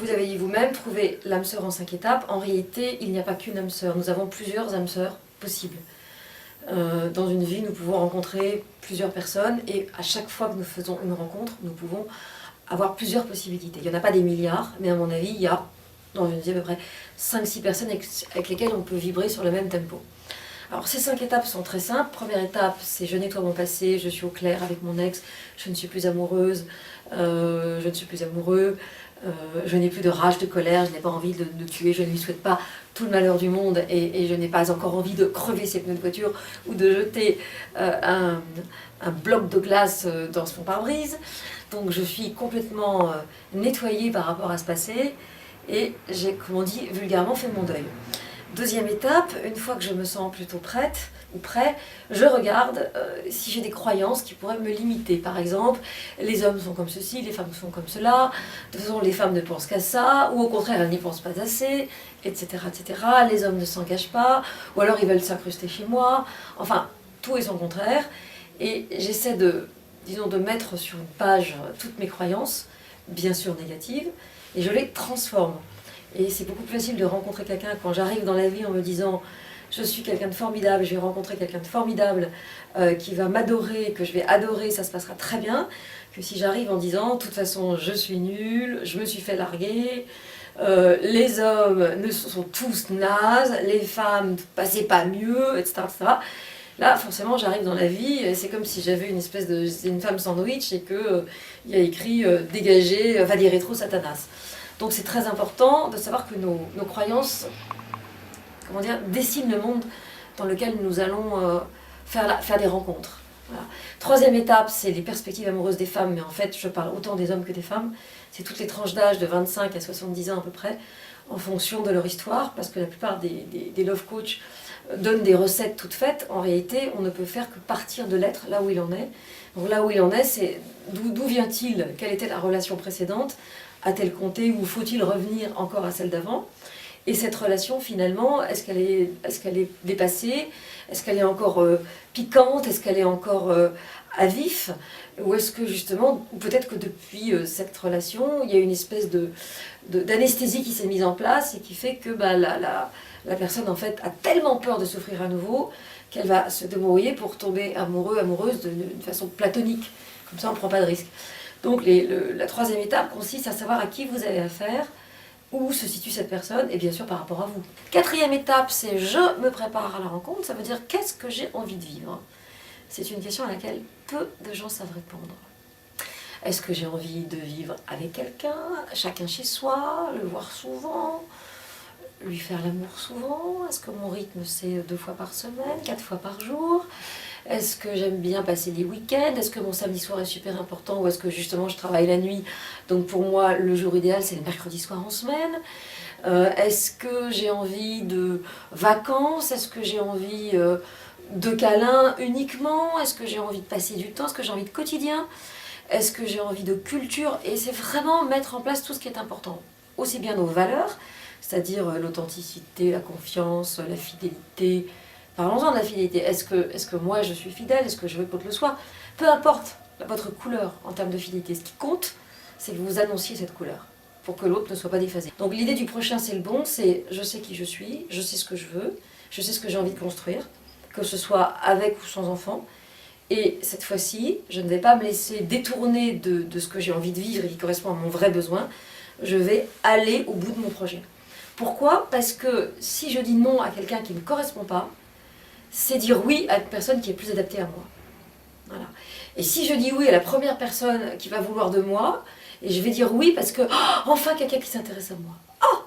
vous avez dit vous-même, trouver l'âme sœur en 5 étapes. En réalité, il n'y a pas qu'une âme sœur. Nous avons plusieurs âmes sœurs possibles. Dans une vie, nous pouvons rencontrer plusieurs personnes et à chaque fois que nous faisons une rencontre, nous pouvons avoir plusieurs possibilités. Il n'y en a pas des milliards, mais à mon avis, il y a dans une vie à peu près 5-6 personnes avec lesquelles on peut vibrer sur le même tempo. Alors ces 5 étapes sont très simples. Première étape, c'est je nettoie mon passé, je suis au clair avec mon ex, je ne suis plus amoureuse, je ne suis plus amoureux, je n'ai plus de rage, de colère, je n'ai pas envie de tuer, je ne lui souhaite pas tout le malheur du monde et je n'ai pas encore envie de crever ses pneus de voiture ou de jeter un bloc de glace dans son pare-brise. Donc je suis complètement nettoyée par rapport à ce passé et j'ai, comme on dit vulgairement, fait mon deuil. Deuxième étape, une fois que je me sens plutôt prête ou prêt, je regarde si j'ai des croyances qui pourraient me limiter. Par exemple, les hommes sont comme ceci, les femmes sont comme cela, de toute façon les femmes ne pensent qu'à ça, ou au contraire elles n'y pensent pas assez, etc., etc. Les hommes ne s'engagent pas, ou alors ils veulent s'incruster chez moi, enfin tout et son contraire. Et j'essaie de mettre sur une page toutes mes croyances, bien sûr négatives, et je les transforme. Et c'est beaucoup plus facile de rencontrer quelqu'un quand j'arrive dans la vie en me disant je suis quelqu'un de formidable, je vais rencontrer quelqu'un de formidable qui va m'adorer, que je vais adorer, ça se passera très bien, que si j'arrive en disant de toute façon je suis nulle, je me suis fait larguer, les hommes sont tous nazes, les femmes c'est pas mieux, etc., etc. Là, forcément, j'arrive dans la vie, c'est comme si j'avais une espèce de... C'est une femme sandwich et qu'il y a écrit « Dégagez, Valérie rétro Satanas ». Donc c'est très important de savoir que nos croyances, comment dire, dessinent le monde dans lequel nous allons faire des rencontres. Voilà. Troisième étape, c'est les perspectives amoureuses des femmes, mais en fait, je parle autant des hommes que des femmes. C'est toutes les tranches d'âge de 25 à 70 ans à peu près, en fonction de leur histoire, parce que la plupart des love coachs donnent des recettes toutes faites. En réalité, on ne peut faire que partir de l'être là où il en est. Donc là où il en est, c'est d'où vient-il, quelle était la relation précédente, a-t-elle compté ou faut-il revenir encore à celle d'avant? Et cette relation, finalement, est-ce qu'elle est dépassée? Est-ce qu'elle est encore piquante? Est-ce qu'elle est encore à vif? Ou est-ce que justement, peut-être que depuis cette relation, il y a une espèce d'anesthésie qui s'est mise en place et qui fait que la personne en fait a tellement peur de souffrir à nouveau qu'elle va se débrouiller pour tomber amoureux, amoureuse d'une façon platonique. Comme ça, on ne prend pas de risque. Donc la troisième étape consiste à savoir à qui vous avez affaire, où se situe cette personne, et bien sûr par rapport à vous. Quatrième étape, c'est je me prépare à la rencontre, ça veut dire qu'est-ce que j'ai envie de vivre? C'est une question à laquelle peu de gens savent répondre. Est-ce que j'ai envie de vivre avec quelqu'un, chacun chez soi, le voir souvent, lui faire l'amour souvent? Est-ce que mon rythme c'est 2 fois par semaine, 4 fois par jour? Est-ce que j'aime bien passer les week-ends? Est-ce que mon samedi soir est super important? Ou est-ce que justement je travaille la nuit? Donc pour moi, le jour idéal, c'est le mercredi soir en semaine. Est-ce que j'ai envie de vacances? Est-ce que j'ai envie de câlins uniquement? Est-ce que j'ai envie de passer du temps? Est-ce que j'ai envie de quotidien? Est-ce que j'ai envie de culture? Et c'est vraiment mettre en place tout ce qui est important. Aussi bien nos valeurs, c'est-à-dire l'authenticité, la confiance, la fidélité. Parlons-en de la fidélité. Est-ce que moi je suis fidèle? Est-ce que je veux que l'autre le soit? Peu importe votre couleur en termes de fidélité. Ce qui compte, c'est que vous annonciez cette couleur pour que l'autre ne soit pas déphasé. Donc l'idée du prochain, c'est le bon, c'est je sais qui je suis, je sais ce que je veux, je sais ce que j'ai envie de construire, que ce soit avec ou sans enfant. Et cette fois-ci, je ne vais pas me laisser détourner de ce que j'ai envie de vivre et qui correspond à mon vrai besoin. Je vais aller au bout de mon projet. Pourquoi? Parce que si je dis non à quelqu'un qui ne correspond pas, c'est dire oui à une personne qui est plus adaptée à moi. Voilà. Et si je dis oui à la première personne qui va vouloir de moi, et je vais dire oui parce que enfin quelqu'un qui s'intéresse à moi. Oh,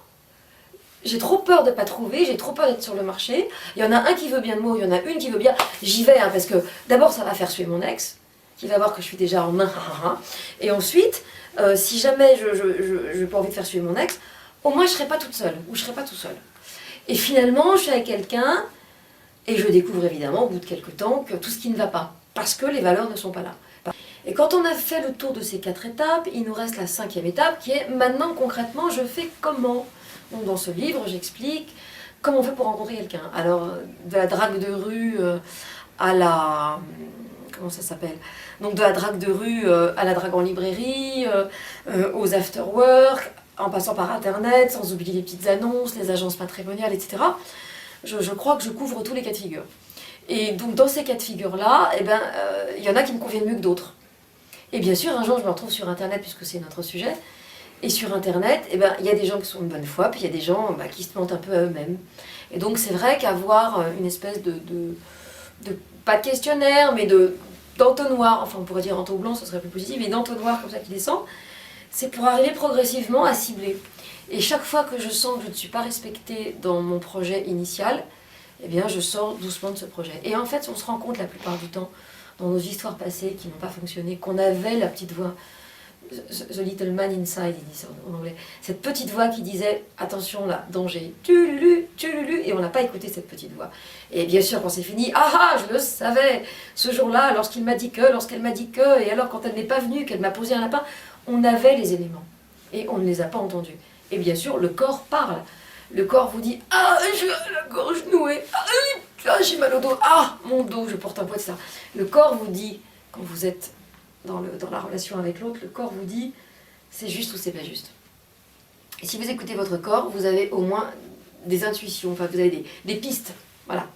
j'ai trop peur de ne pas trouver, j'ai trop peur d'être sur le marché. Il y en a un qui veut bien de moi, il y en a une qui veut bien. J'y vais parce que d'abord ça va faire suer mon ex, qui va voir que je suis déjà en main. Et ensuite, si jamais je n'ai pas envie de faire suer mon ex, au moins je ne serai pas toute seule ou je ne serai pas tout seul. Et finalement, je suis avec quelqu'un. Et je découvre évidemment au bout de quelques temps que tout ce qui ne va pas, parce que les valeurs ne sont pas là. Et quand on a fait le tour de ces 4 étapes, il nous reste la 5e étape qui est maintenant concrètement je fais comment. Donc dans ce livre j'explique comment on fait pour rencontrer quelqu'un. Alors de la drague de rue à la... comment ça s'appelle? Donc de la drague de rue à la drague en librairie, aux after-work, en passant par Internet, sans oublier les petites annonces, les agences matrimoniales, etc. Je crois que je couvre tous les cas de figure. Et donc dans ces cas de figure-là, il y en a qui me conviennent mieux que d'autres. Et bien sûr, un jour, je me retrouve sur Internet, puisque c'est notre sujet. Et sur Internet, il y a des gens qui sont de bonne foi, puis il y a des gens qui se mentent un peu à eux-mêmes. Et donc c'est vrai qu'avoir une espèce de pas de questionnaire, mais d'entonnoir, enfin on pourrait dire entonnoir blanc, ce serait plus positif, mais d'entonnoir comme ça qui descend, c'est pour arriver progressivement à cibler. Et chaque fois que je sens que je ne suis pas respectée dans mon projet initial, je sors doucement de ce projet. Et en fait, on se rend compte la plupart du temps, dans nos histoires passées qui n'ont pas fonctionné, qu'on avait la petite voix, The Little Man Inside, ils disent en anglais, cette petite voix qui disait « Attention là, danger, tu lulu », et on n'a pas écouté cette petite voix. Et bien sûr, quand c'est fini, « Ah ah, je le savais !» Ce jour-là, lorsqu'elle m'a dit que, et alors quand elle n'est pas venue, qu'elle m'a posé un lapin, on avait les éléments, et on ne les a pas entendus. Et bien sûr, le corps parle. Le corps vous dit « Ah, j'ai la gorge nouée, ah, j'ai mal au dos, ah, mon dos, je porte un poids de ça ». Le corps vous dit, quand vous êtes dans la relation avec l'autre, le corps vous dit c'est juste ou c'est pas juste. Et si vous écoutez votre corps, vous avez au moins des intuitions, enfin vous avez des pistes. Voilà.